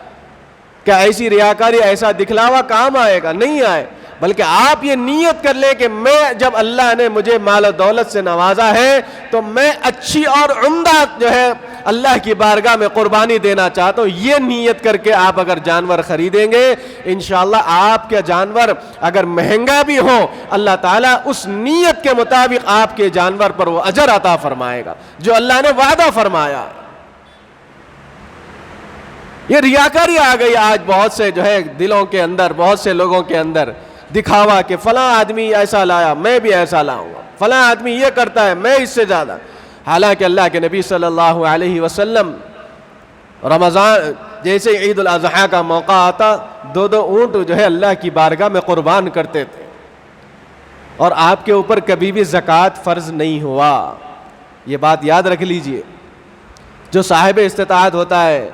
کیا ایسی ریاکاری، ایسا دکھلاوا کام آئے گا؟ نہیں آئے، بلکہ آپ یہ نیت کر لیں کہ میں جب اللہ نے مجھے مال و دولت سے نوازا ہے تو میں اچھی اور عمدہ جو ہے اللہ کی بارگاہ میں قربانی دینا چاہتا ہوں۔ یہ نیت کر کے آپ اگر جانور خریدیں گے، انشاءاللہ آپ کے جانور اگر مہنگا بھی ہو، اللہ تعالیٰ اس نیت کے مطابق آپ کے جانور پر وہ اجر عطا فرمائے گا جو اللہ نے وعدہ فرمایا۔ یہ ریاکاری آ گئی آج بہت سے جو ہے دلوں کے اندر، بہت سے لوگوں کے اندر، دکھاوا کہ فلاں آدمی ایسا لایا میں بھی ایسا لاؤں گا، فلاں آدمی یہ کرتا ہے میں اس سے زیادہ۔ حالانکہ اللہ کے نبی صلی اللہ علیہ وسلم رمضان جیسے عید الاضحیٰ کا موقع آتا، 2 اونٹ جو ہے اللہ کی بارگاہ میں قربان کرتے تھے، اور آپ کے اوپر کبھی بھی زکوٰۃ فرض نہیں ہوا۔ یہ بات یاد رکھ لیجئے، جو صاحب استطاعت ہوتا ہے،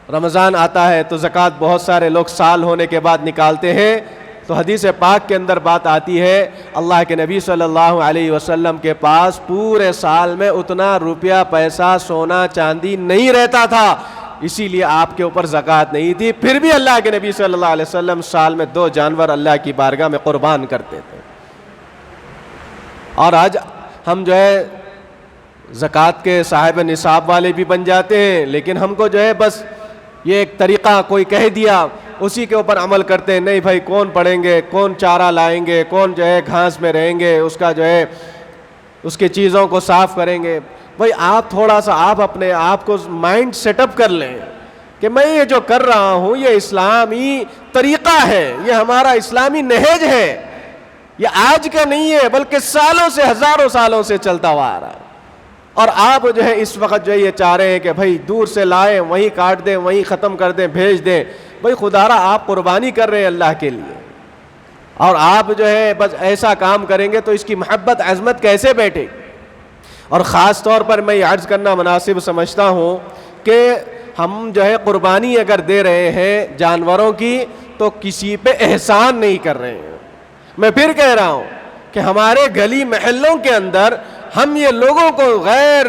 رمضان آتا ہے تو زکوٰۃ بہت سارے لوگ سال ہونے کے بعد نکالتے ہیں، تو حدیث پاک کے اندر بات آتی ہے اللہ کے نبی صلی اللہ علیہ وسلم کے پاس پورے سال میں اتنا روپیہ پیسہ سونا چاندی نہیں رہتا تھا، اسی لیے آپ کے اوپر زکوٰۃ نہیں تھی، پھر بھی اللہ کے نبی صلی اللہ علیہ وسلم سال میں 2 جانور اللہ کی بارگاہ میں قربان کرتے تھے۔ اور آج ہم جو ہے زکوٰۃ کے صاحب نصاب والے بھی بن جاتے ہیں، لیکن ہم کو جو ہے بس یہ ایک طریقہ کوئی کہہ دیا اسی کے اوپر عمل کرتے ہیں۔ نہیں بھائی، کون پڑھیں گے، کون چارہ لائیں گے، کون جو ہے گھاس میں رہیں گے، اس کا جو ہے اس کے چیزوں کو صاف کریں گے۔ بھائی آپ تھوڑا سا آپ اپنے آپ کو مائنڈ سیٹ اپ کر لیں کہ میں یہ جو کر رہا ہوں یہ اسلامی طریقہ ہے، یہ ہمارا اسلامی نہج ہے، یہ آج کا نہیں ہے بلکہ سالوں سے، ہزاروں سالوں سے چلتا ہوا آ رہا ہے۔ اور آپ جو ہے اس وقت جو ہے یہ چاہ رہے ہیں کہ بھائی دور سے لائیں، وہیں کاٹ دیں، وہیں ختم کر دیں، بھیج دیں۔ بھائی خدا را آپ قربانی کر رہے ہیں اللہ کے لیے، اور آپ جو ہے بس ایسا کام کریں گے تو اس کی محبت عظمت کیسے بیٹھے؟ اور خاص طور پر میں یہ عرض کرنا مناسب سمجھتا ہوں کہ ہم جو ہے قربانی اگر دے رہے ہیں جانوروں کی تو کسی پہ احسان نہیں کر رہے ہیں۔ میں پھر کہہ رہا ہوں کہ ہمارے گلی محلوں کے اندر ہم یہ لوگوں کو، غیر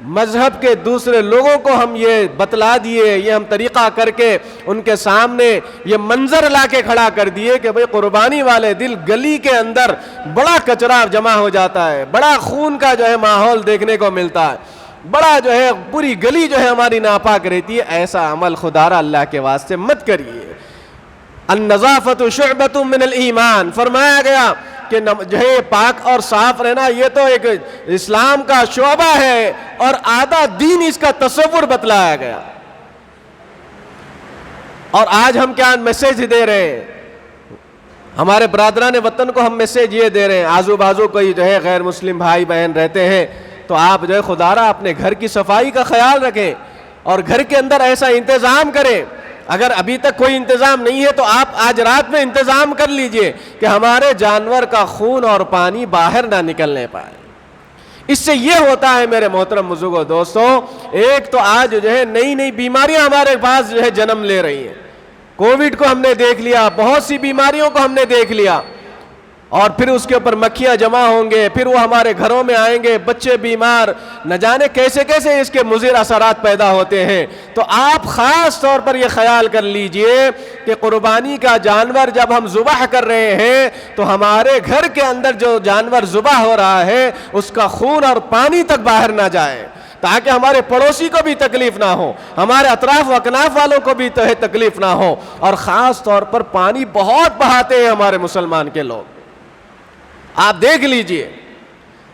مذہب کے دوسرے لوگوں کو ہم یہ بتلا دیے، یہ ہم طریقہ کر کے ان کے سامنے یہ منظر لا کے کھڑا کر دیے کہ بھئی قربانی والے دل گلی کے اندر بڑا کچرا جمع ہو جاتا ہے، بڑا خون کا جو ہے ماحول دیکھنے کو ملتا ہے، بڑا جو ہے پوری گلی جو ہے ہماری ناپاک رہتی ہے۔ ایسا عمل خدا را اللہ کے واسطے مت کریے۔ النظافۃ شعبۃ من الایمان، فرمایا گیا کہ جو ہے پاک اور صاف رہنا یہ تو ایک اسلام کا شعبہ ہے اور آدھا دین اس کا تصور بتلایا گیا۔ اور آج ہم کیا میسج دے رہے ہیں ہمارے برادران وطن کو؟ ہم میسج یہ دے رہے ہیں، آزو بازو کوئی جو ہے غیر مسلم بھائی بہن رہتے ہیں تو آپ جو ہے خدا را اپنے گھر کی صفائی کا خیال رکھیں اور گھر کے اندر ایسا انتظام کریں۔ اگر ابھی تک کوئی انتظام نہیں ہے تو آپ آج رات میں انتظام کر لیجئے کہ ہمارے جانور کا خون اور پانی باہر نہ نکلنے پائے۔ اس سے یہ ہوتا ہے میرے محترم بزرگوں دوستوں، ایک تو آج جو ہے نئی نئی بیماریاں ہمارے پاس جو ہے جنم لے رہی ہیں۔ کووڈ کو ہم نے دیکھ لیا، بہت سی بیماریوں کو ہم نے دیکھ لیا، اور پھر اس کے اوپر مکھیاں جمع ہوں گے، پھر وہ ہمارے گھروں میں آئیں گے، بچے بیمار، نہ جانے کیسے کیسے اس کے مضر اثرات پیدا ہوتے ہیں۔ تو آپ خاص طور پر یہ خیال کر لیجئے کہ قربانی کا جانور جب ہم ذبح کر رہے ہیں تو ہمارے گھر کے اندر جو جانور ذبح ہو رہا ہے اس کا خون اور پانی تک باہر نہ جائے، تاکہ ہمارے پڑوسی کو بھی تکلیف نہ ہو، ہمارے اطراف و اکناف والوں کو بھی تکلیف نہ ہو۔ اور خاص طور پر پانی بہت بہاتے ہیں ہمارے مسلمان کے لوگ، آپ دیکھ لیجئے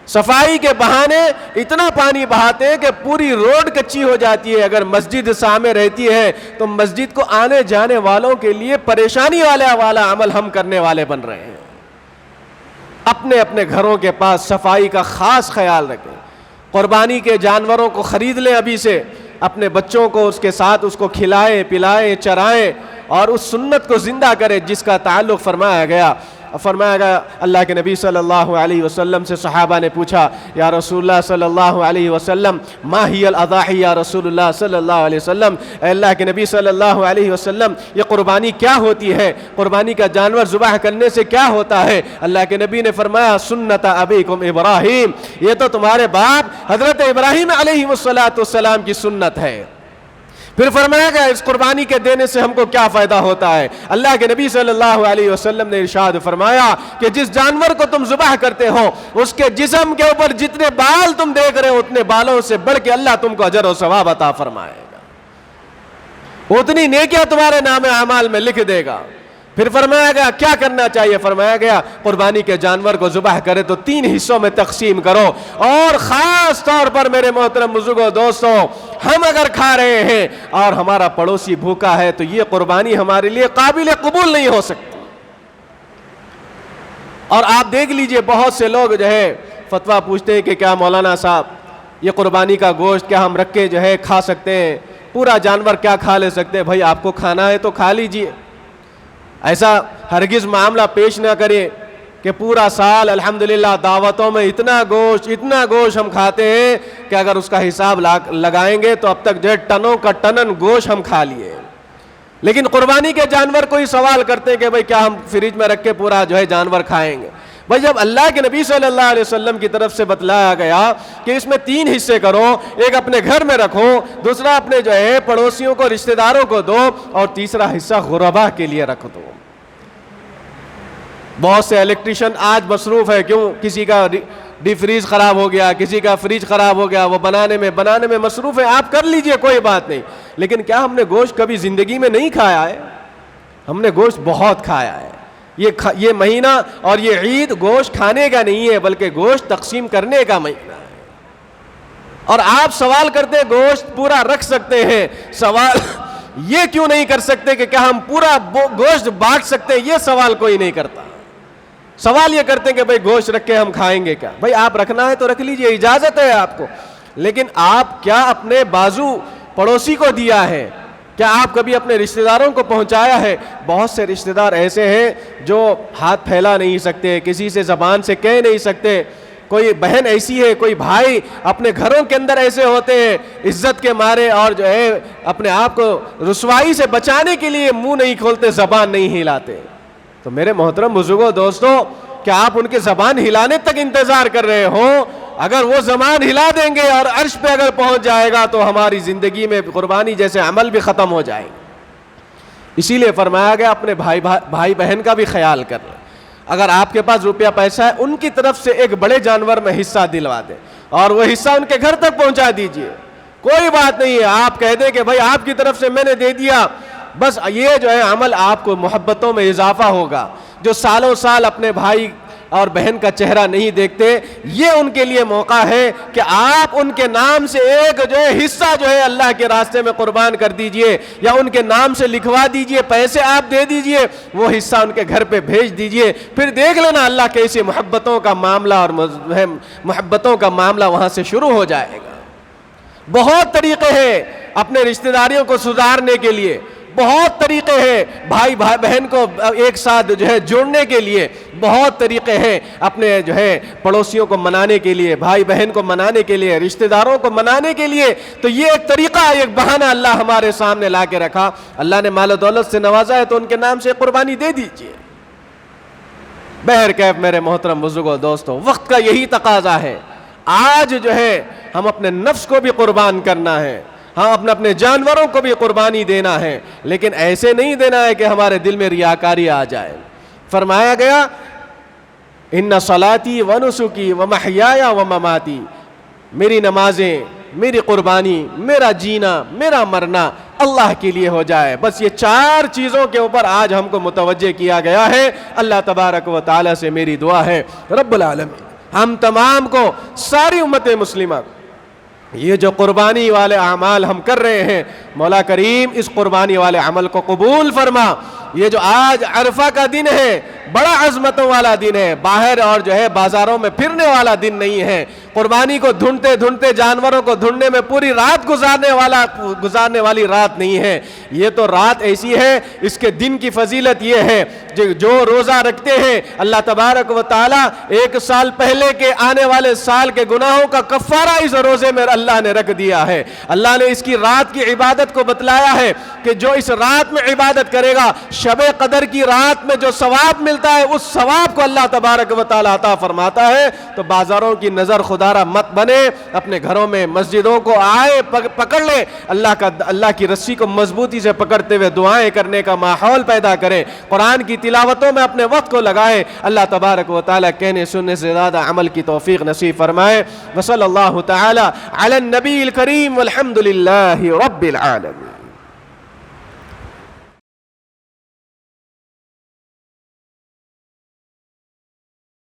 صفائی کے بہانے اتنا پانی بہاتے ہیں کہ پوری روڈ کچی ہو جاتی ہے۔ اگر مسجد سامنے رہتی ہے تو مسجد کو آنے جانے والوں کے لیے پریشانی والا عمل ہم کرنے والے بن رہے ہیں۔ اپنے اپنے گھروں کے پاس صفائی کا خاص خیال رکھیں، قربانی کے جانوروں کو خرید لیں ابھی سے، اپنے بچوں کو اس کے ساتھ اس کو کھلائیں پلائیں چرائیں اور اس سنت کو زندہ کریں جس کا تعلق فرمایا گیا اللہ کے نبی صلی اللہ علیہ وسلم سے صحابہ نے پوچھا، یا رسول اللہ صلی اللہ علیہ وسلم ما ہی الاضاحی یا رسول اللہ صلی اللہ علیہ وسلم، اے اللہ کے نبی صلی اللہ علیہ وسلم یہ قربانی کیا ہوتی ہے؟ قربانی کا جانور ذبح کرنے سے کیا ہوتا ہے؟ اللہ کے نبی نے فرمایا سنت ابیکم ابراہیم، یہ تو تمہارے باپ حضرت ابراہیم علیہ السلام کی سنت ہے۔ پھر فرمایا گیا اس قربانی کے دینے سے ہم کو کیا فائدہ ہوتا ہے؟ اللہ کے نبی صلی اللہ علیہ وسلم نے ارشاد فرمایا کہ جس جانور کو تم ذبح کرتے ہو اس کے جسم کے اوپر جتنے بال تم دیکھ رہے ہو اتنے بالوں سے بڑھ کے اللہ تم کو اجر و ثواب عطا فرمائے گا، اتنی نیکیاں تمہارے نام اعمال میں لکھ دے گا۔ پھر فرمایا گیا کیا کرنا چاہیے؟ فرمایا گیا قربانی کے جانور کو ذبح کرے تو 3 حصوں میں تقسیم کرو، اور خاص طور پر میرے محترم بزرگوں دوستوں، ہم اگر کھا رہے ہیں اور ہمارا پڑوسی بھوکا ہے تو یہ قربانی ہمارے لیے قابل قبول نہیں ہو سکتی۔ اور آپ دیکھ لیجئے بہت سے لوگ جو ہے فتویٰ پوچھتے ہیں کہ کیا مولانا صاحب یہ قربانی کا گوشت کیا ہم رکھ کے جو ہے کھا سکتے ہیں؟ پورا جانور کیا کھا لے سکتے ہیں؟ بھائی آپ کو کھانا ہے تو کھا لیجئے، ایسا ہرگز معاملہ پیش نہ کریں کہ پورا سال الحمدللہ دعوتوں میں اتنا گوشت ہم کھاتے ہیں کہ اگر اس کا حساب لگائیں گے تو اب تک جو ہے ٹنوں کا ٹنن گوشت ہم کھا لیے، لیکن قربانی کے جانور کو ہی سوال کرتے ہیں کہ بھئی کیا ہم فریج میں رکھ کے پورا جو ہے جانور کھائیں گے؟ بھئی جب اللہ کے نبی صلی اللہ علیہ وسلم کی طرف سے بتلایا گیا کہ اس میں 3 حصے کرو، ایک اپنے گھر میں رکھو، دوسرا اپنے جو ہے پڑوسیوں کو رشتہ داروں کو دو، اور تیسرا حصہ غربا کے لیے رکھ دو۔ بہت سے الیکٹریشین آج مصروف ہے، کیوں؟ کسی کا ڈی فریز خراب ہو گیا، کسی کا فریج خراب ہو گیا، وہ بنانے میں مصروف ہے، آپ کر لیجئے کوئی بات نہیں، لیکن کیا ہم نے گوشت کبھی زندگی میں نہیں کھایا ہے؟ ہم نے گوشت بہت کھایا ہے۔ یہ مہینہ اور یہ عید گوشت کھانے کا نہیں ہے بلکہ گوشت تقسیم کرنے کا مہینہ ہے۔ اور آپ سوال کرتے ہیں گوشت پورا رکھ سکتے ہیں، سوال یہ کیوں نہیں کر سکتے کہ کیا ہم پورا گوشت بانٹ سکتے ہیں؟ یہ سوال کوئی نہیں کرتا۔ سوال یہ کرتے ہیں کہ بھئی گوشت رکھ کے ہم کھائیں گے کیا؟ بھئی آپ رکھنا ہے تو رکھ لیجئے، اجازت ہے آپ کو، لیکن آپ کیا اپنے بازو پڑوسی کو دیا ہے؟ کیا آپ کبھی اپنے رشتہ داروں کو پہنچایا ہے؟ بہت سے رشتہ دار ایسے ہیں جو ہاتھ پھیلا نہیں سکتے، کسی سے زبان سے کہہ نہیں سکتے، کوئی بہن ایسی ہے، کوئی بھائی اپنے گھروں کے اندر ایسے ہوتے ہیں عزت کے مارے، اور جو ہے اپنے آپ کو رسوائی سے بچانے کے لیے منہ نہیں کھولتے، زبان نہیں ہلاتے۔ تو میرے محترم بزرگوں دوستوں، کیا آپ ان کے زبان ہلانے تک انتظار کر رہے ہوں؟ اگر وہ زبان ہلا دیں گے اور عرش پہ اگر پہنچ جائے گا تو ہماری زندگی میں قربانی جیسے عمل بھی ختم ہو جائیں گے۔ اسی لیے فرمایا گیا اپنے بھائی بہن کا بھی خیال کر لیں، اگر آپ کے پاس روپیہ پیسہ ہے ان کی طرف سے ایک بڑے جانور میں حصہ دلوا دیں اور وہ حصہ ان کے گھر تک پہنچا دیجئے، کوئی بات نہیں ہے۔ آپ کہہ دیں کہ بھائی آپ کی طرف سے میں نے دے دیا، بس یہ جو ہے عمل آپ کو محبتوں میں اضافہ ہوگا. جو سالوں سال اپنے بھائی اور بہن کا چہرہ نہیں دیکھتے، یہ ان کے لیے موقع ہے کہ آپ ان کے نام سے ایک جو ہے حصہ جو ہے اللہ کے راستے میں قربان کر دیجئے، یا ان کے نام سے لکھوا دیجئے، پیسے آپ دے دیجئے، وہ حصہ ان کے گھر پہ بھیج دیجئے. پھر دیکھ لینا اللہ کیسے محبتوں کا معاملہ اور محبتوں کا معاملہ وہاں سے شروع ہو جائے گا. بہت طریقے ہیں اپنے رشتہ داریوں کو سدھارنے کے لیے، بہت طریقے ہیں بھائی بہن کو ایک ساتھ جو ہے جوڑنے کے لیے، بہت طریقے ہیں اپنے جو ہے پڑوسیوں کو منانے کے لیے، بھائی بہن کو منانے کے لیے، رشتہ داروں کو منانے کے لیے. تو یہ ایک طریقہ، ایک بہانہ اللہ ہمارے سامنے لا کے رکھا. اللہ نے مال و دولت سے نوازا ہے تو ان کے نام سے قربانی دے دیجیے. بہرکیف میرے محترم بزرگوں دوستوں، وقت کا یہی تقاضا ہے. آج جو ہے ہم اپنے نفس کو بھی قربان کرنا ہے، ہم اپنے جانوروں کو بھی قربانی دینا ہے، لیکن ایسے نہیں دینا ہے کہ ہمارے دل میں ریاکاری آ جائے. فرمایا گیا ان صلاتی و نسکی و محیایا و مماتی، میری نمازیں، میری قربانی، میرا جینا، میرا مرنا اللہ کے لیے ہو جائے. بس یہ 4 چیزوں کے اوپر آج ہم کو متوجہ کیا گیا ہے. اللہ تبارک و تعالی سے میری دعا ہے رب العالمین ہم تمام کو، ساری امت مسلمہ، یہ جو قربانی والے اعمال ہم کر رہے ہیں، مولا کریم اس قربانی والے عمل کو قبول فرما. یہ جو آج عرفہ کا دن ہے، بڑا عظمتوں والا دن ہے، باہر اور جو ہے بازاروں میں پھرنے والا دن نہیں ہے. قربانی کو ڈھونڈتے جانوروں کو ڈھونڈنے میں پوری رات گزارنے والی رات نہیں ہے. یہ تو رات ایسی ہے، اس کے دن کی فضیلت یہ ہے جو روزہ رکھتے ہیں، اللہ تبارک و تعالی 1 سال پہلے کے آنے والے سال کے گناہوں کا کفارہ اس روزے میں اللہ نے رکھ دیا ہے. اللہ نے اس کی رات کی عبادت کو بتلایا ہے کہ جو اس رات میں عبادت کرے گا، شب قدر کی رات میں جو ثواب ملتا ہے، اس ثواب کو اللہ تبارک و تعالی عطا فرماتا ہے. تو بازاروں کی نظر خدارہ مت بنے، اپنے گھروں میں مسجدوں کو آئے پکڑ لے، اللہ کی رسی کو مضبوطی سے پکڑتے ہوئے دعائیں کرنے کا ماحول پیدا کرے، قرآن کی تلاوتوں میں اپنے وقت کو لگائے. اللہ تبارک و تعالی کہنے سننے سے زیادہ عمل کی توفیق نصیب فرمائے. وصلی اللہ تعالی علی النبی الکریم والحمد للہ رب العالمین.